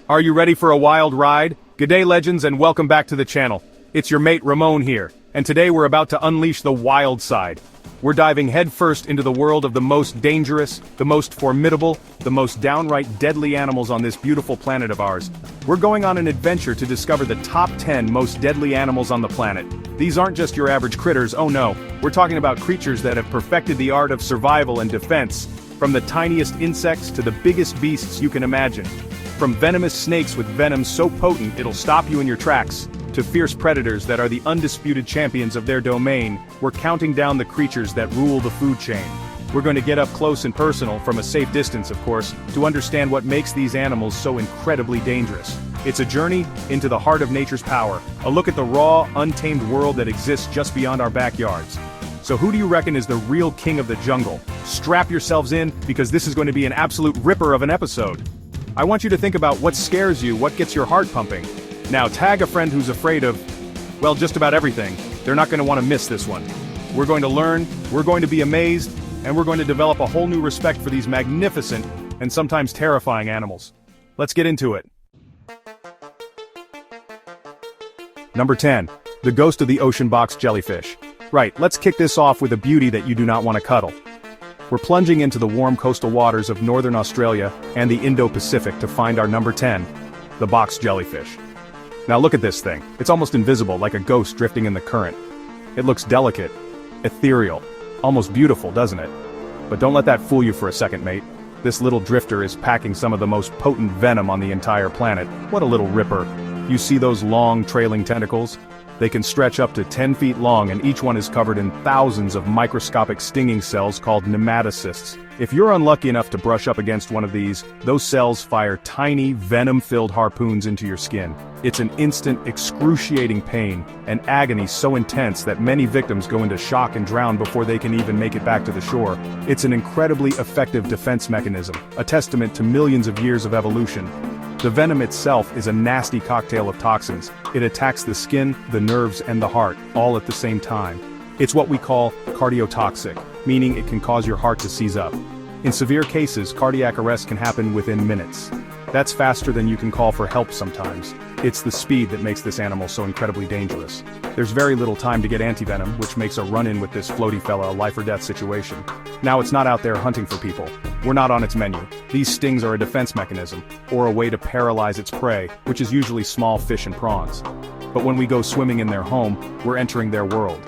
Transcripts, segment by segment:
Are you ready for a wild ride? Good day, legends, and welcome back to the channel. It's your mate Ramon here, and today we're about to unleash the wild side. We're diving headfirst into the world of the most dangerous, the most formidable, the most downright deadly animals on this beautiful planet of ours. We're going on an adventure to discover the top 10 most deadly animals on the planet. These aren't just your average critters, oh no. We're talking about creatures that have perfected the art of survival and defense, from the tiniest insects to the biggest beasts you can imagine. From venomous snakes with venom so potent it'll stop you in your tracks, to fierce predators that are the undisputed champions of their domain, we're counting down the creatures that rule the food chain. We're going to get up close and personal, from a safe distance of course, to understand what makes these animals so incredibly dangerous. It's a journey into the heart of nature's power, a look at the raw, untamed world that exists just beyond our backyards. So who do you reckon is the real king of the jungle? Strap yourselves in, because this is going to be an absolute ripper of an episode. I want you to think about what scares you, what gets your heart pumping. Now tag a friend who's afraid of, well, just about everything. They're not going to want to miss this one. We're going to learn, we're going to be amazed, and we're going to develop a whole new respect for these magnificent and sometimes terrifying animals. Let's get into it. Number 10. The ghost of the ocean box jellyfish. Right, let's kick this off with a beauty that you do not want to cuddle. We're plunging into the warm coastal waters of northern Australia and the Indo-Pacific to find our number 10, the box jellyfish. Now look at this thing. It's almost invisible, like a ghost drifting in the current. It looks delicate, ethereal, almost beautiful, doesn't it? But don't let that fool you for a second, mate. This little drifter is packing some of the most potent venom on the entire planet. What a little ripper. You see those long, trailing tentacles? They can stretch up to 10 feet long, and each one is covered in thousands of microscopic stinging cells called nematocysts. If you're unlucky enough to brush up against one of these, those cells fire tiny, venom-filled harpoons into your skin. It's an instant, excruciating pain, an agony so intense that many victims go into shock and drown before they can even make it back to the shore. It's an incredibly effective defense mechanism, a testament to millions of years of evolution. The venom itself is a nasty cocktail of toxins. It attacks the skin, the nerves, and the heart, all at the same time. It's what we call cardiotoxic, meaning it can cause your heart to seize up. In severe cases, cardiac arrest can happen within minutes. That's faster than you can call for help sometimes. It's the speed that makes this animal so incredibly dangerous. There's very little time to get antivenom, which makes a run-in with this floaty fella a life-or-death situation. Now it's not out there hunting for people. We're not on its menu. These stings are a defense mechanism, or a way to paralyze its prey, which is usually small fish and prawns. But when we go swimming in their home, we're entering their world.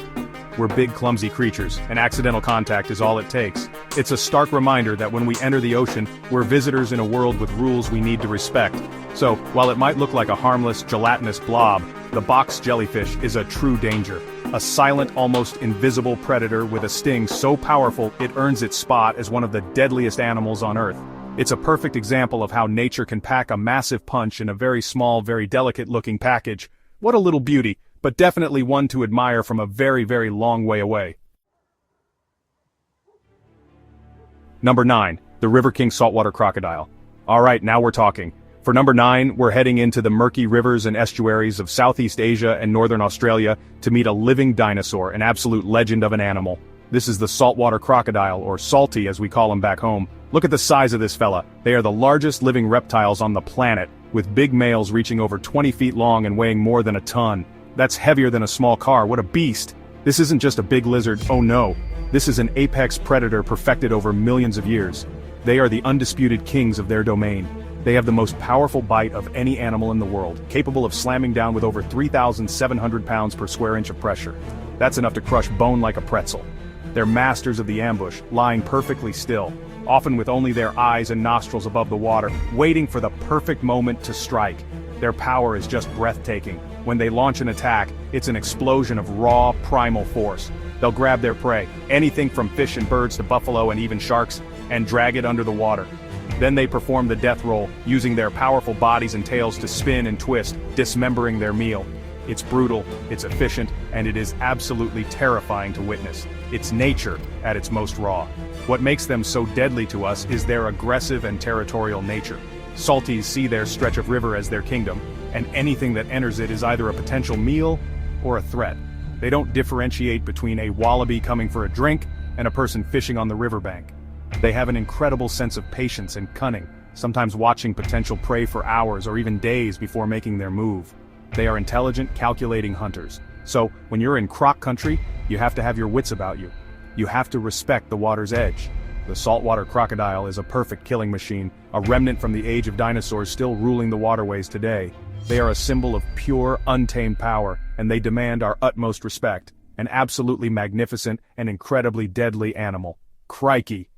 We're big, clumsy creatures, and accidental contact is all it takes. It's a stark reminder that when we enter the ocean, we're visitors in a world with rules we need to respect. So, while it might look like a harmless, gelatinous blob, the box jellyfish is a true danger. A silent, almost invisible predator with a sting so powerful it earns its spot as one of the deadliest animals on Earth. It's a perfect example of how nature can pack a massive punch in a very small, very delicate-looking package. What a little beauty, but definitely one to admire from a very, very long way away. Number 9. The River King saltwater crocodile. Alright, now we're talking. For number 9, we're heading into the murky rivers and estuaries of Southeast Asia and Northern Australia to meet a living dinosaur, an absolute legend of an animal. This is the saltwater crocodile, or salty as we call him back home. Look at the size of this fella. They are the largest living reptiles on the planet, with big males reaching over 20 feet long and weighing more than a ton. That's heavier than a small car. What a beast. This isn't just a big lizard, oh no. This is an apex predator perfected over millions of years. They are the undisputed kings of their domain. They have the most powerful bite of any animal in the world, capable of slamming down with over 3,700 pounds per square inch of pressure. That's enough to crush bone like a pretzel. They're masters of the ambush, lying perfectly still, often with only their eyes and nostrils above the water, waiting for the perfect moment to strike. Their power is just breathtaking. When they launch an attack, it's an explosion of raw, primal force. They'll grab their prey, anything from fish and birds to buffalo and even sharks, and drag it under the water. Then they perform the death roll, using their powerful bodies and tails to spin and twist, dismembering their meal. It's brutal, it's efficient, and it is absolutely terrifying to witness. It's nature at its most raw. What makes them so deadly to us is their aggressive and territorial nature. Salties see their stretch of river as their kingdom, and anything that enters it is either a potential meal or a threat. They don't differentiate between a wallaby coming for a drink and a person fishing on the riverbank. They have an incredible sense of patience and cunning, sometimes watching potential prey for hours or even days before making their move. They are intelligent, calculating hunters. So, when you're in croc country, you have to have your wits about you. You have to respect the water's edge. The saltwater crocodile is a perfect killing machine, a remnant from the age of dinosaurs still ruling the waterways today. They are a symbol of pure, untamed power, and they demand our utmost respect. An absolutely magnificent and incredibly deadly animal. Crikey.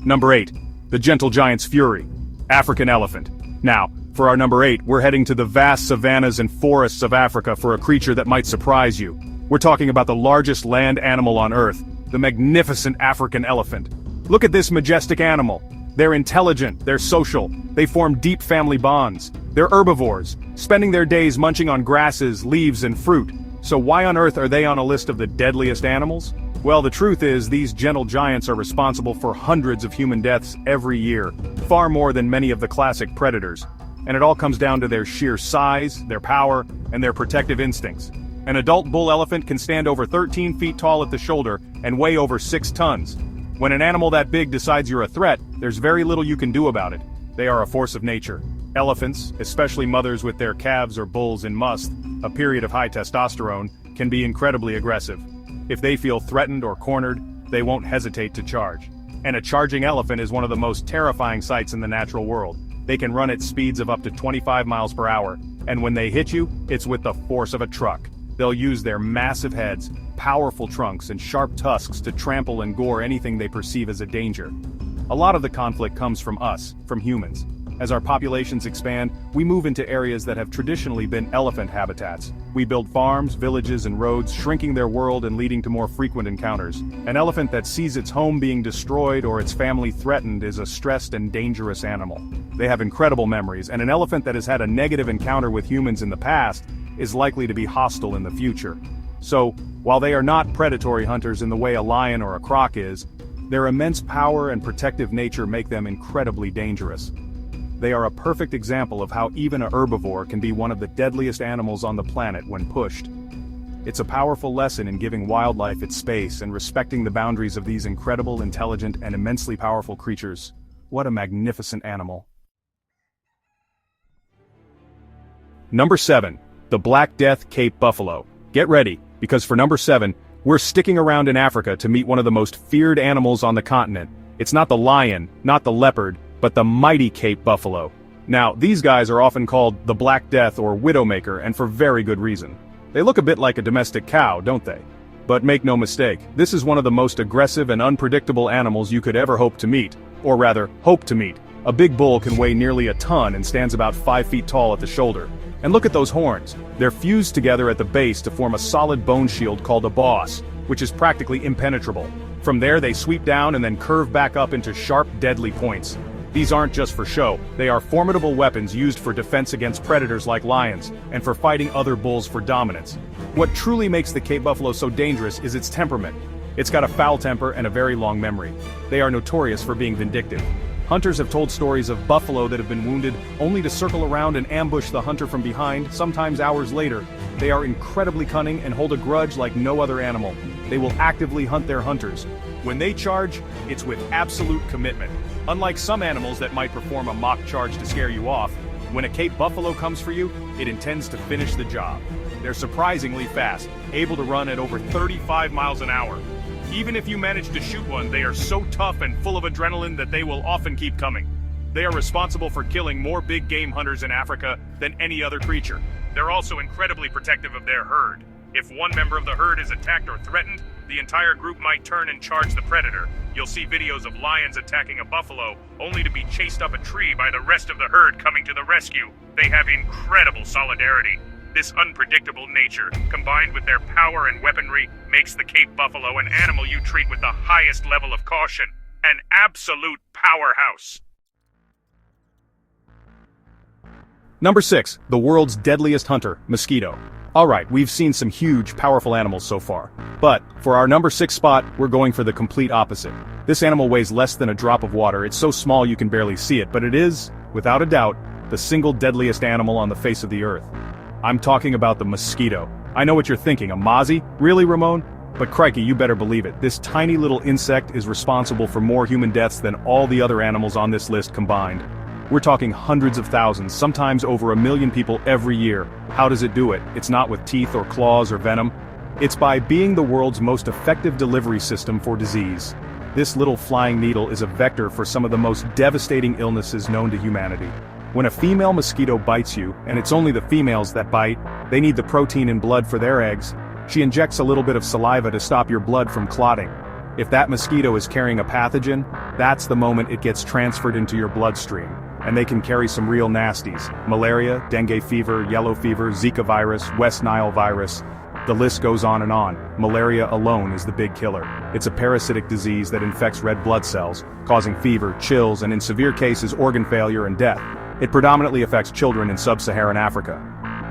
Number 8. The gentle giant's fury. African elephant. Now, for our number 8, we're heading to the vast savannas and forests of Africa for a creature that might surprise you. We're talking about the largest land animal on Earth, the magnificent African elephant. Look at this majestic animal. They're intelligent, they're social, they form deep family bonds. They're herbivores, spending their days munching on grasses, leaves, and fruit. So why on earth are they on a list of the deadliest animals? Well, the truth is, these gentle giants are responsible for hundreds of human deaths every year, far more than many of the classic predators. And it all comes down to their sheer size, their power, and their protective instincts. An adult bull elephant can stand over 13 feet tall at the shoulder and weigh over 6 tons. When an animal that big decides you're a threat, there's very little you can do about it. They are a force of nature. Elephants, especially mothers with their calves or bulls in must, a period of high testosterone, can be incredibly aggressive. If they feel threatened or cornered, they won't hesitate to charge. And a charging elephant is one of the most terrifying sights in the natural world. They can run at speeds of up to 25 miles per hour, and when they hit you, it's with the force of a truck. They'll use their massive heads, powerful trunks, and sharp tusks to trample and gore anything they perceive as a danger. A lot of the conflict comes from us, from humans. As our populations expand, we move into areas that have traditionally been elephant habitats. We build farms, villages, and roads, shrinking their world and leading to more frequent encounters. An elephant that sees its home being destroyed or its family threatened is a stressed and dangerous animal. They have incredible memories, and an elephant that has had a negative encounter with humans in the past is likely to be hostile in the future. So, while they are not predatory hunters in the way a lion or a croc is, their immense power and protective nature make them incredibly dangerous. They are a perfect example of how even a herbivore can be one of the deadliest animals on the planet when pushed. It's a powerful lesson in giving wildlife its space and respecting the boundaries of these incredible, intelligent, and immensely powerful creatures. What a magnificent animal. Number 7. The Black Death Cape Buffalo. Get ready, because for number 7, we're sticking around in Africa to meet one of the most feared animals on the continent. It's not the lion, not the leopard, but the mighty Cape buffalo. Now, these guys are often called the Black Death or Widowmaker, and for very good reason. They look a bit like a domestic cow, don't they? But make no mistake, this is one of the most aggressive and unpredictable animals you could ever hope to meet. Or rather, hope to meet. A big bull can weigh nearly a ton and stands about 5 feet tall at the shoulder. And look at those horns. They're fused together at the base to form a solid bone shield called a boss, which is practically impenetrable. From there they sweep down and then curve back up into sharp, deadly points. These aren't just for show, they are formidable weapons used for defense against predators like lions, and for fighting other bulls for dominance. What truly makes the Cape buffalo so dangerous is its temperament. It's got a foul temper and a very long memory. They are notorious for being vindictive. Hunters have told stories of buffalo that have been wounded, only to circle around and ambush the hunter from behind, sometimes hours later. They are incredibly cunning and hold a grudge like no other animal. They will actively hunt their hunters. When they charge, it's with absolute commitment. Unlike some animals that might perform a mock charge to scare you off, when a Cape buffalo comes for you, it intends to finish the job. They're surprisingly fast, able to run at over 35 miles an hour. Even if you manage to shoot one, they are so tough and full of adrenaline that they will often keep coming. They are responsible for killing more big game hunters in Africa than any other creature. They're also incredibly protective of their herd. If one member of the herd is attacked or threatened, the entire group might turn and charge the predator. You'll see videos of lions attacking a buffalo, only to be chased up a tree by the rest of the herd coming to the rescue. They have incredible solidarity. This unpredictable nature, combined with their power and weaponry, makes the Cape buffalo an animal you treat with the highest level of caution. An absolute powerhouse. Number 6, the world's deadliest hunter, mosquito. Alright, we've seen some huge, powerful animals so far. But, for our number 6 spot, we're going for the complete opposite. This animal weighs less than a drop of water. It's so small you can barely see it, but it is, without a doubt, the single deadliest animal on the face of the earth. I'm talking about the mosquito. I know what you're thinking, a mozzie? Really, Ramon? But crikey, you better believe it, this tiny little insect is responsible for more human deaths than all the other animals on this list combined. We're talking hundreds of thousands, sometimes over 1 million people every year. How does it do it? It's not with teeth or claws or venom. It's by being the world's most effective delivery system for disease. This little flying needle is a vector for some of the most devastating illnesses known to humanity. When a female mosquito bites you, and it's only the females that bite, they need the protein in blood for their eggs. She injects a little bit of saliva to stop your blood from clotting. If that mosquito is carrying a pathogen, that's the moment it gets transferred into your bloodstream. And they can carry some real nasties: malaria, dengue fever, yellow fever, Zika virus, West Nile virus. The list goes on and on. Malaria alone is the big killer. It's a parasitic disease that infects red blood cells, causing fever, chills, and in severe cases organ failure and death. It predominantly affects children in sub-Saharan Africa.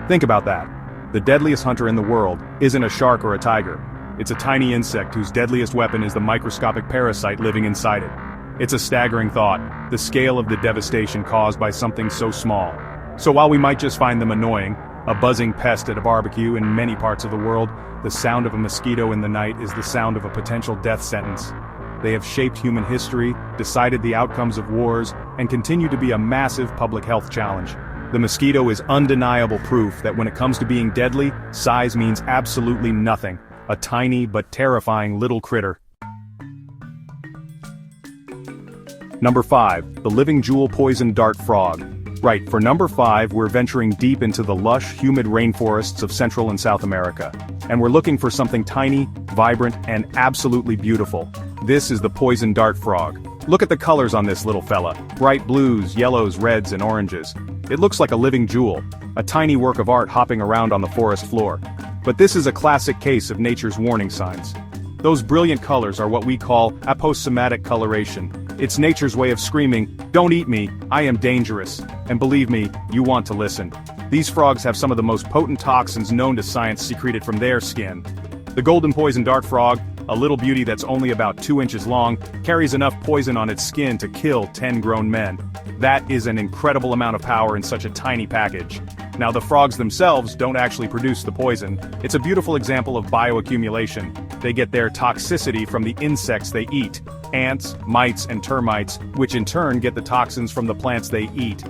Think about that. The deadliest hunter in the world isn't a shark or a tiger. It's a tiny insect whose deadliest weapon is the microscopic parasite living inside it. It's a staggering thought, the scale of the devastation caused by something so small. So while we might just find them annoying, a buzzing pest at a barbecue in many parts of the world, the sound of a mosquito in the night is the sound of a potential death sentence. They have shaped human history, decided the outcomes of wars, and continue to be a massive public health challenge. The mosquito is undeniable proof that when it comes to being deadly, size means absolutely nothing. A tiny but terrifying little critter. Number 5, the living jewel poison dart frog. Right, for number 5 we're venturing deep into the lush, humid rainforests of Central and South America. And we're looking for something tiny, vibrant, and absolutely beautiful. This is the poison dart frog. Look at the colors on this little fella. Bright blues, yellows, reds, and oranges. It looks like a living jewel, a tiny work of art hopping around on the forest floor. But this is a classic case of nature's warning signs. Those brilliant colors are what we call aposematic coloration. It's nature's way of screaming, "Don't eat me, I am dangerous." And believe me, you want to listen. These frogs have some of the most potent toxins known to science secreted from their skin. The golden poison dart frog, a little beauty that's only about 2 inches long, carries enough poison on its skin to kill 10 grown men. That is an incredible amount of power in such a tiny package. Now the frogs themselves don't actually produce the poison. It's a beautiful example of bioaccumulation. They get their toxicity from the insects they eat. Ants, mites, and termites, which in turn get the toxins from the plants they eat.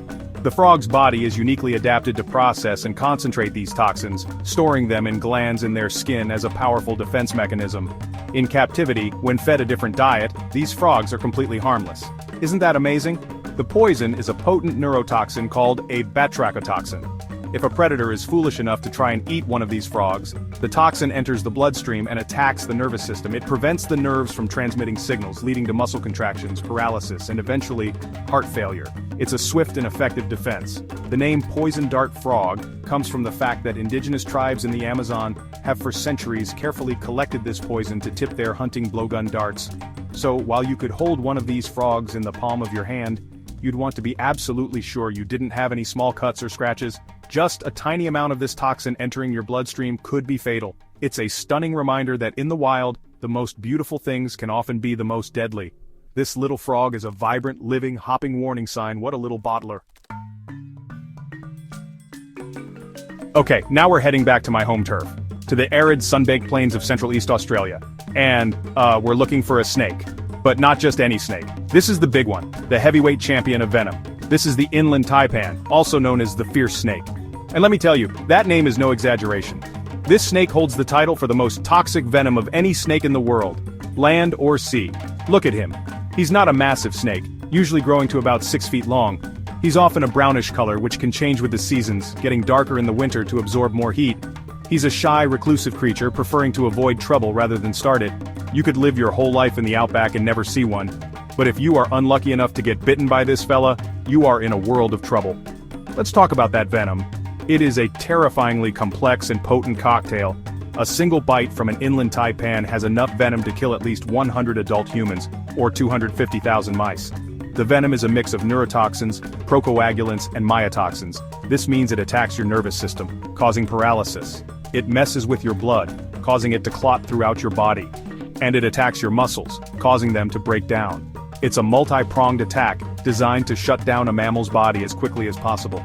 The frog's body is uniquely adapted to process and concentrate these toxins, storing them in glands in their skin as a powerful defense mechanism. In captivity, when fed a different diet, these frogs are completely harmless. Isn't that amazing? The poison is a potent neurotoxin called a batrachotoxin. If a predator is foolish enough to try and eat one of these frogs, the toxin enters the bloodstream and attacks the nervous system. It prevents the nerves from transmitting signals, leading to muscle contractions, paralysis, and eventually, heart failure. It's a swift and effective defense. The name poison dart frog comes from the fact that indigenous tribes in the Amazon have for centuries carefully collected this poison to tip their hunting blowgun darts. So while you could hold one of these frogs in the palm of your hand, you'd want to be absolutely sure you didn't have any small cuts or scratches. Just a tiny amount of this toxin entering your bloodstream could be fatal. It's a stunning reminder that in the wild, the most beautiful things can often be the most deadly. This little frog is a vibrant, living, hopping warning sign. What a little bottler. Okay, now we're heading back to my home turf, to the arid, sun-baked plains of Central East Australia. And, we're looking for a snake. But not just any snake. This is the big one, the heavyweight champion of venom. This is the inland taipan, also known as the fierce snake. And let me tell you, that name is no exaggeration. This snake holds the title for the most toxic venom of any snake in the world, land or sea. Look at him. He's not a massive snake, usually growing to about 6 feet long. He's often a brownish color which can change with the seasons, getting darker in the winter to absorb more heat. He's a shy, reclusive creature, preferring to avoid trouble rather than start it. You could live your whole life in the outback and never see one. But if you are unlucky enough to get bitten by this fella, you are in a world of trouble. Let's talk about that venom. It is a terrifyingly complex and potent cocktail. A single bite from an inland taipan has enough venom to kill at least 100 adult humans, or 250,000 mice. The venom is a mix of neurotoxins, procoagulants, and myotoxins. This means it attacks your nervous system, causing paralysis. It messes with your blood, causing it to clot throughout your body. And it attacks your muscles, causing them to break down. It's a multi-pronged attack, designed to shut down a mammal's body as quickly as possible.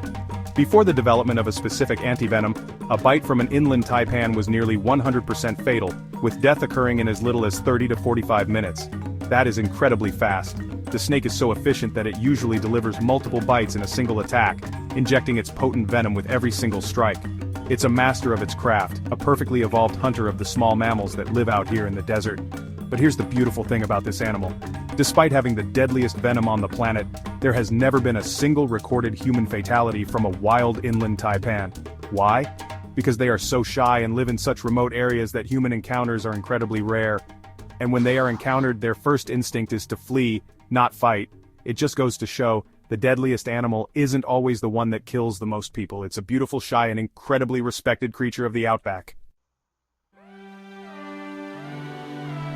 Before the development of a specific antivenom, a bite from an inland taipan was nearly 100% fatal, with death occurring in as little as 30 to 45 minutes. That is incredibly fast. The snake is so efficient that it usually delivers multiple bites in a single attack, injecting its potent venom with every single strike. It's a master of its craft, a perfectly evolved hunter of the small mammals that live out here in the desert. But here's the beautiful thing about this animal. Despite having the deadliest venom on the planet, there has never been a single recorded human fatality from a wild inland taipan. Why? Because they are so shy and live in such remote areas that human encounters are incredibly rare. And when they are encountered, their first instinct is to flee, not fight. It just goes to show, the deadliest animal isn't always the one that kills the most people. It's a beautiful, shy, and incredibly respected creature of the outback.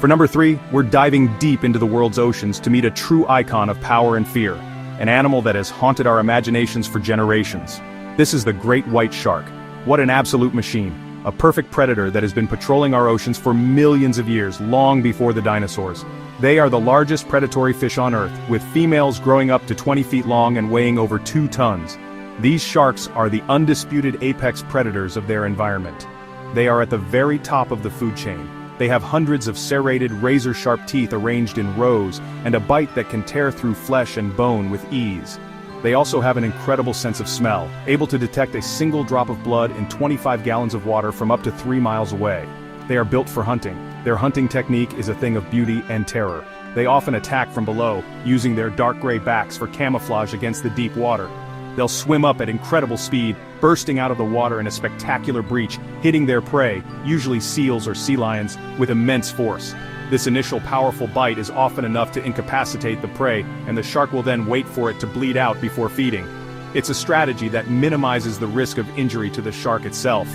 For number 3, we're diving deep into the world's oceans to meet a true icon of power and fear, an animal that has haunted our imaginations for generations. This is the great white shark. What an absolute machine. A perfect predator that has been patrolling our oceans for millions of years, long before the dinosaurs. They are the largest predatory fish on Earth, with females growing up to 20 feet long and weighing over 2 tons. These sharks are the undisputed apex predators of their environment. They are at the very top of the food chain. They have hundreds of serrated, razor-sharp teeth arranged in rows, and a bite that can tear through flesh and bone with ease. They also have an incredible sense of smell, able to detect a single drop of blood in 25 gallons of water from up to 3 miles away. They are built for hunting. Their hunting technique is a thing of beauty and terror. They often attack from below, using their dark gray backs for camouflage against the deep water. They'll swim up at incredible speed, bursting out of the water in a spectacular breach, hitting their prey, usually seals or sea lions, with immense force. This initial powerful bite is often enough to incapacitate the prey, and the shark will then wait for it to bleed out before feeding. It's a strategy that minimizes the risk of injury to the shark itself.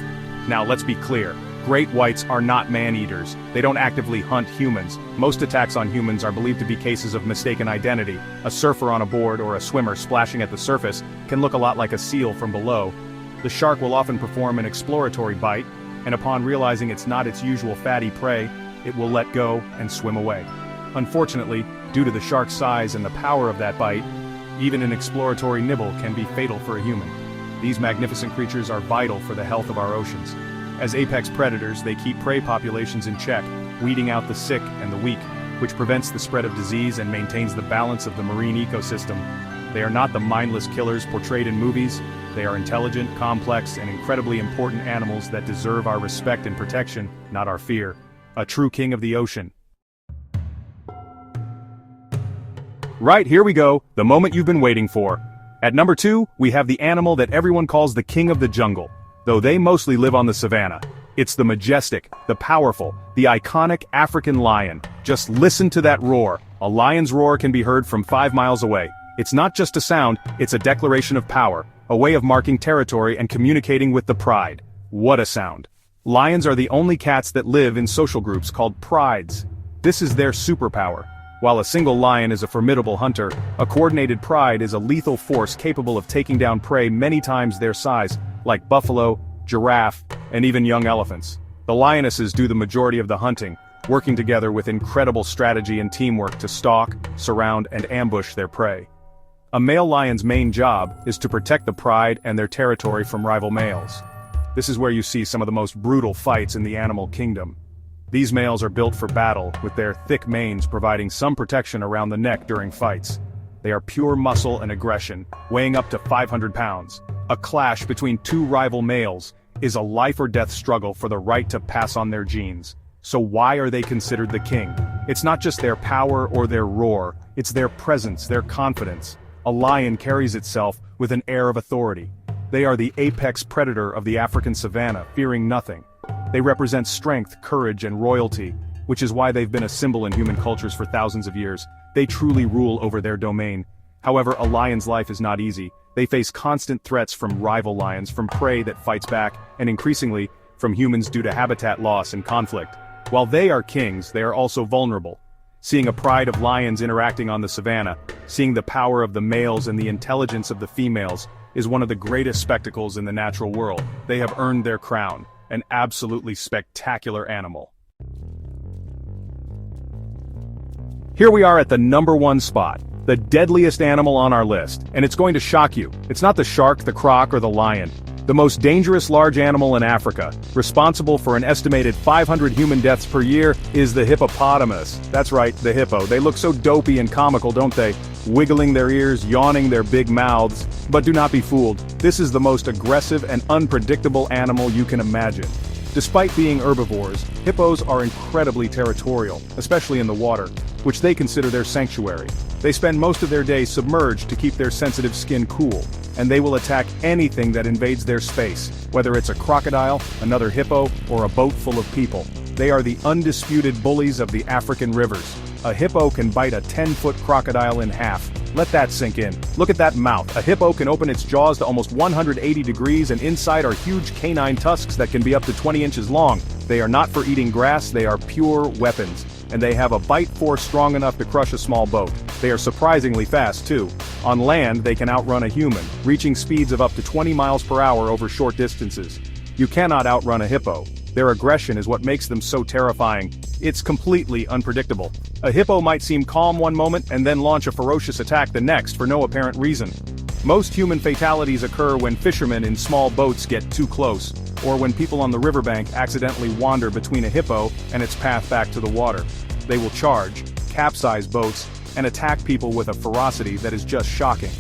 Now let's be clear. Great whites are not man-eaters. They don't actively hunt humans. Most attacks on humans are believed to be cases of mistaken identity. A surfer on a board or a swimmer splashing at the surface can look a lot like a seal from below. The shark will often perform an exploratory bite, and upon realizing it's not its usual fatty prey, it will let go and swim away. Unfortunately, due to the shark's size and the power of that bite, even an exploratory nibble can be fatal for a human. These magnificent creatures are vital for the health of our oceans. As apex predators, they keep prey populations in check, weeding out the sick and the weak, which prevents the spread of disease and maintains the balance of the marine ecosystem. They are not the mindless killers portrayed in movies. They are intelligent, complex, and incredibly important animals that deserve our respect and protection, not our fear. A true king of the ocean. Right, here we go, the moment you've been waiting for. At number 2, we have the animal that everyone calls the king of the jungle. Though they mostly live on the savannah. It's the majestic, the powerful, the iconic African lion. Just listen to that roar. A lion's roar can be heard from 5 miles away. It's not just a sound, it's a declaration of power, a way of marking territory and communicating with the pride. What a sound. Lions are the only cats that live in social groups called prides. This is their superpower. While a single lion is a formidable hunter, a coordinated pride is a lethal force capable of taking down prey many times their size, like buffalo, giraffe, and even young elephants. The lionesses do the majority of the hunting, working together with incredible strategy and teamwork to stalk, surround, and ambush their prey. A male lion's main job is to protect the pride and their territory from rival males. This is where you see some of the most brutal fights in the animal kingdom. These males are built for battle, with their thick manes providing some protection around the neck during fights. They are pure muscle and aggression, weighing up to 500 pounds. A clash between 2 rival males is a life-or-death struggle for the right to pass on their genes. So why are they considered the king? It's not just their power or their roar, it's their presence, their confidence. A lion carries itself with an air of authority. They are the apex predator of the African savanna, fearing nothing. They represent strength, courage, and royalty, which is why they've been a symbol in human cultures for thousands of years. They truly rule over their domain. However, a lion's life is not easy. They face constant threats from rival lions, from prey that fights back, and increasingly, from humans due to habitat loss and conflict. While they are kings, they are also vulnerable. Seeing a pride of lions interacting on the savannah, seeing the power of the males and the intelligence of the females, is one of the greatest spectacles in the natural world. They have earned their crown, an absolutely spectacular animal. Here we are at the number 1 spot. the deadliest animal on our list, and it's going to shock you. It's not the shark, the croc, or the lion. The most dangerous large animal in Africa, responsible for an estimated 500 human deaths per year, is the hippopotamus. That's right, the hippo. They look so dopey and comical, don't they? Wiggling their ears, yawning their big mouths. But do not be fooled. This is the most aggressive and unpredictable animal you can imagine. Despite being herbivores, hippos are incredibly territorial, especially in the water, which they consider their sanctuary. They spend most of their day submerged to keep their sensitive skin cool, and they will attack anything that invades their space, whether it's a crocodile, another hippo, or a boat full of people. They are the undisputed bullies of the African rivers. A hippo can bite a 10-foot crocodile in half. Let that sink in. Look at that mouth. A hippo can open its jaws to almost 180 degrees, and inside are huge canine tusks that can be up to 20 inches long. They are not for eating grass, they are pure weapons. And they have a bite force strong enough to crush a small boat. They are surprisingly fast, too. On land, they can outrun a human, reaching speeds of up to 20 miles per hour over short distances. You cannot outrun a hippo. Their aggression is what makes them so terrifying. It's completely unpredictable. A hippo might seem calm one moment and then launch a ferocious attack the next for no apparent reason. Most human fatalities occur when fishermen in small boats get too close, or when people on the riverbank accidentally wander between a hippo and its path back to the water. They will charge, capsize boats, and attack people with a ferocity that is just shocking.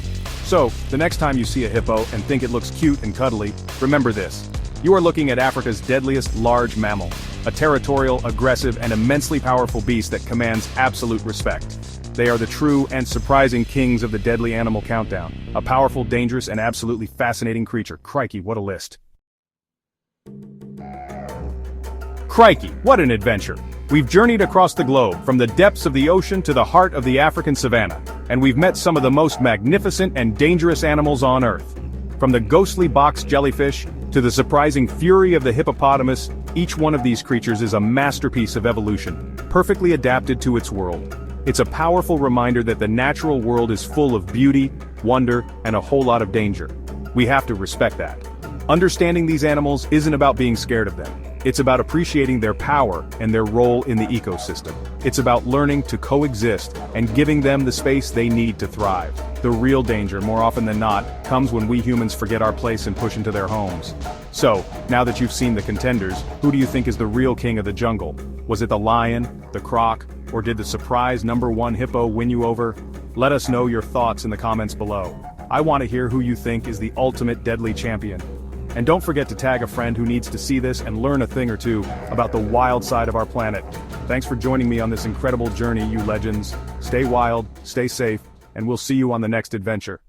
So, the next time you see a hippo and think it looks cute and cuddly, remember this. You are looking at Africa's deadliest large mammal, a territorial, aggressive, and immensely powerful beast that commands absolute respect. They are the true and surprising kings of the deadly animal countdown, a powerful, dangerous, and absolutely fascinating creature. Crikey, what a list. Crikey, what an adventure! We've journeyed across the globe, from the depths of the ocean to the heart of the African savanna, and we've met some of the most magnificent and dangerous animals on Earth. From the ghostly box jellyfish, to the surprising fury of the hippopotamus, each one of these creatures is a masterpiece of evolution, perfectly adapted to its world. It's a powerful reminder that the natural world is full of beauty, wonder, and a whole lot of danger. We have to respect that. Understanding these animals isn't about being scared of them. It's about appreciating their power and their role in the ecosystem. It's about learning to coexist and giving them the space they need to thrive. The real danger, more often than not, comes when we humans forget our place and push into their homes. So, now that you've seen the contenders, who do you think is the real king of the jungle? Was it the lion, the croc, or did the surprise #1 hippo win you over? Let us know your thoughts in the comments below. I want to hear who you think is the ultimate deadly champion. And don't forget to tag a friend who needs to see this and learn a thing or two about the wild side of our planet. Thanks for joining me on this incredible journey, you legends. Stay wild, stay safe, and we'll see you on the next adventure.